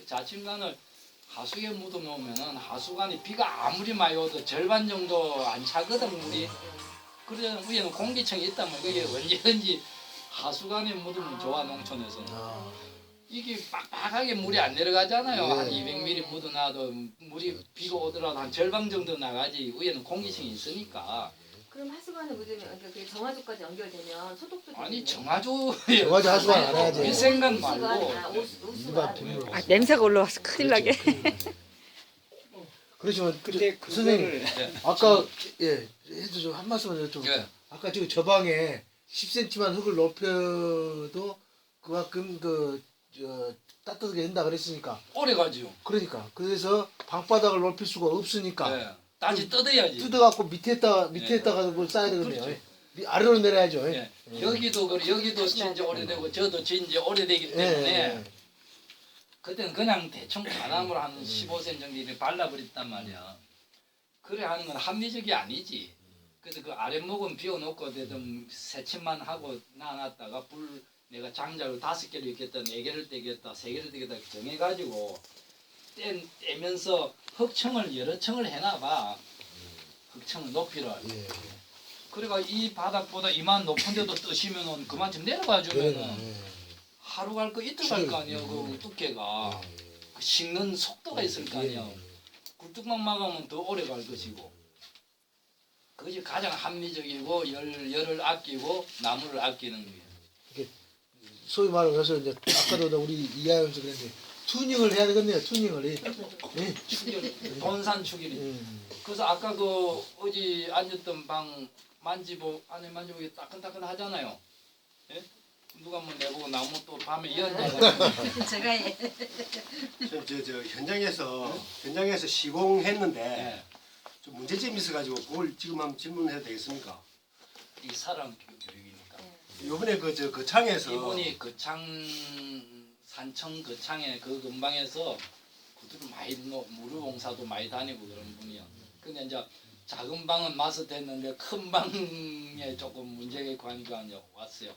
자침관을 하수에 묻어 놓으면은 하수관이 비가 아무리 많이 와도 절반 정도 안 차거든 물이. 그래서 위에는 공기층이 있단 말이야. 그게 언제든지 하수관에 묻으면 좋아 농촌에서는. 이게 빡빡하게 물이 안 내려가잖아요. 한 200mm 묻어놔도 물이 비가 오더라도 한 절반 정도 나가지. 위에는 공기층이 있으니까. 그럼 하수관에 묻으면 그러니까 그게 정화조까지 연결되면 소독도 아니 되겠네. 정화조 하수관 안 해야지. 위생관 말고 오수관. 아, 냄새가 올라와서 큰일 나게. 그렇지만 근데 선생님 아까 예 해도 좀 한 말씀만 좀. 예. 아까 지금 저 방에 10cm만 흙을 높여도 그만큼 따뜻하게 된다 그랬으니까. 오래 가지요. 그러니까 그래서 방바닥을 높일 수가 없으니까 예. 다시 뜯어야지. 뜯어갖고 밑에다가 뭘 쌓아야 되거든요. 그렇죠. 아래로 내려야죠. 예. 여기도 그래 여기도 진지 오래되고 저도 진지 오래되기 때문에 그때는 그냥 대충 바람으로 한 15cm 정도 이렇게 발라버렸단 말이야. 그래 하는 건 합리적이 아니지. 그래서 그 아랫목은 비워놓고 대든 새침만 하고 놔놨다가 불 내가 장작을 5개를 있겠다, 4개를 떼겠다, 3개를 떼겠다 정해가지고 떼면서 흙층을 여러 층을 해놔봐. 흙층을 높이를. 예. 그래가 이 바닥보다 이만 높은 데도 뜨시면은 그만 좀 내려가 주면은 하루 갈 거 이틀 갈 거 아니야. 그 두께가 그 식는 속도가 있을 거 아니야. 굴뚝만 막으면 더 오래 갈 것이고. 그것이 가장 합리적이고 열을 아끼고 나무를 아끼는 거예요. 소위 말해서 이제 아까도 우리 이하연서 그랬는데 투닝을 해야 되겠네요. 투닝을. 예. 본산 추기리. 그래서 아까 그 어디 앉았던 방 안에 만지보기 따끈따끈 하잖아요. 예? 누가 뭐 내보고 나무 또 밤에 연다고. 제가 해. 저 현장에서 시공했는데 좀 문제점이 있어가지고 그걸 지금 한번 질문해도 되겠습니까? 이 사람 교육이니까. 요번에 그 창에서 이분이 산청 거창에 그 근방에서 구두를 많이 무료봉사도 많이 다니고 그런 분이야. 근데 이제 작은 방은 마스터했는데 큰 방에 조금 문제가 있고 하니까 이제 왔어요.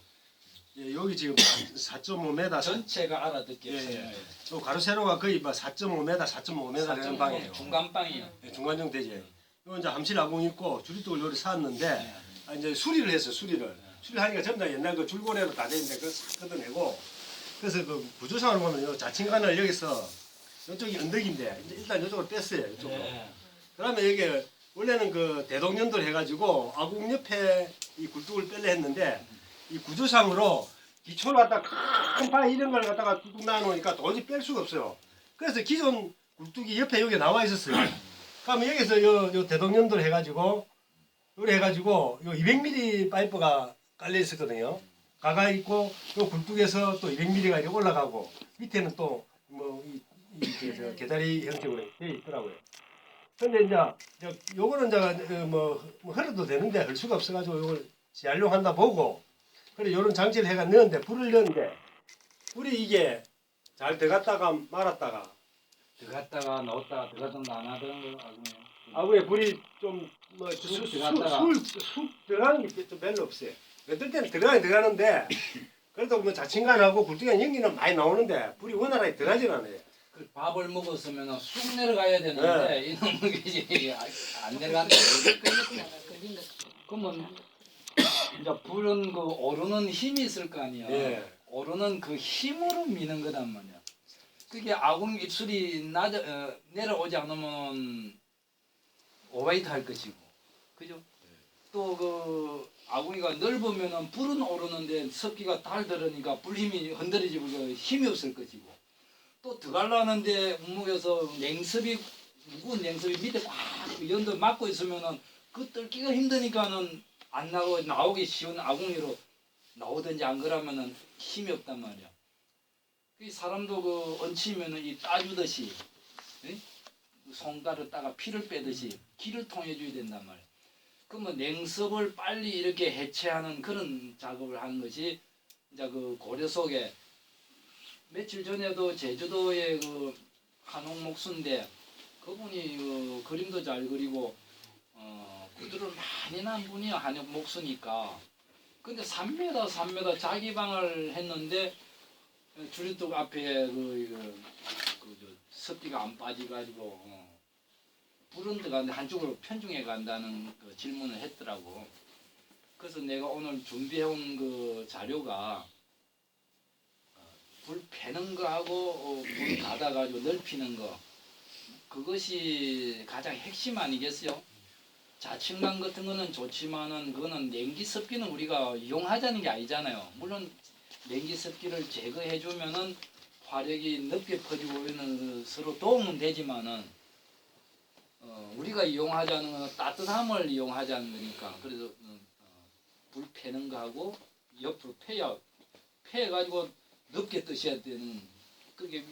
예, 여기 지금 4.5m 전체가 알아듣게 예. 또 가로 세로가 거의 4.5m, 4.5m 되는 방이에요. 중간 방이에요. 예, 중간 정도 되지. 요 이제 함실 아궁 있고 주립독을 요리 쌓았는데 이제 수리를 했어. 수리를 하니까 전부 다 옛날 그 줄고래로 다 돼 있는데 그거 싹 걷어내고 그래서 그 구조상으로 보면 요 자칭관을 여기서 이쪽이 언덕인데 이제 일단 이쪽으로 뺐어요. 이쪽으로. 그러면 여기 원래는 그 대동연돌 해가지고 아궁 옆에 이 굴뚝을 뺄려 했는데 이 구조상으로 기초를 갖다가 큰 바 이런 걸 갖다가 뚝뚝 놔놓으니까 도저히 뺄 수가 없어요. 그래서 기존 굴뚝이 옆에 여기 나와 있었어요. 그러면 여기서 요 대동연돌 해가지고 요래 해가지고 요 200mm 파이프가 깔려 있었거든요. 가가 있고 요 굴뚝에서 또 200mm가 이렇게 올라가고 밑에는 또 뭐 이 계다리 형식으로 되어 있더라고요. 근데 이제 요거는 이제 뭐 흘러도 되는데 할 수가 없어가지고 요걸 재활용한다 보고 그래 요런 장치를 해가 넣었는데 불을 넣었는데 불이 이게 잘 들어갔다가 말았다가 들어갔다가 나왔다가 들어갔다가 안 하던 거 아니에요. 아구에 불이 좀뭐 쑥 들어갔다가. 쑥 들어가는 게 좀 별로 없어요. 어떨 때는 들어가는데 그래도 뭐 자친간하고 굴뚝에 연기는 많이 나오는데 불이 원활하게 들어가질 않아요. 그 밥을 먹었으면 쑥 내려가야 되는데 이놈이 안 내려간다. 그러면 이제 불은 그 오르는 힘이 있을 거 아니야. 예. 오르는 그 힘으로 미는 거단 말이야. 그게 아궁 입술이 내려오지 않으면 오바이트 할 것이고, 그죠? 또 그 아궁이가 넓으면은 불은 오르는데 습기가 달들으니까 불 힘이 흔들어지고 힘이 없을 것이고, 또 들어가려는데 우묵에서 무거운 냉습이 밑에 꽉 연도 막고 있으면은 그 뚫기가 힘드니까는 안 나오기 쉬운 아궁이로 나오든지 안 그러면은 힘이 없단 말이야. 그 사람도 그 얹히면은 이 따주듯이 손가락을 따가 피를 빼듯이 기를 통해 줘야 된단 말이야. 그러면 냉습을 빨리 이렇게 해체하는 그런 작업을 하는 것이 이제 그 고려 속에 며칠 전에도 제주도에 그 한옥 목수인데 그분이 그 그림도 잘 그리고 구두를 많이 난 분이야. 한옥 목수니까. 근데 3m 자기 방을 했는데 주립뚝 앞에 그 습기가 안 빠져가지고 불은 데가 한쪽으로 편중해 간다는 그 질문을 했더라고. 그래서 내가 오늘 준비해온 그 자료가 불 패는 거하고 불 닫아가지고 넓히는 거 그것이 가장 핵심 아니겠어요? 자측만 같은 거는 좋지만은 그거는 냉기 습기는 우리가 이용하자는 게 아니잖아요. 물론 냉기 습기를 제거해주면은 화력이 높게 퍼지고 이는 서로 도움은 되지만은 우리가 이용하자는 건 따뜻함을 이용하자는 거니까 그래서 불 패는 거하고 옆으로 패가지고 넓게 뜨셔야 되는 그게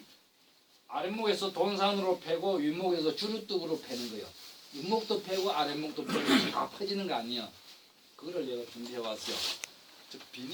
아랫목에서 돈산으로 패고 윗목에서 주류뚝으로 패는 거예요. 윗목도 패고 아랫목도 패고 다 퍼지는 거 아니야. 그거를 내가 준비해 왔어요. 저 비닐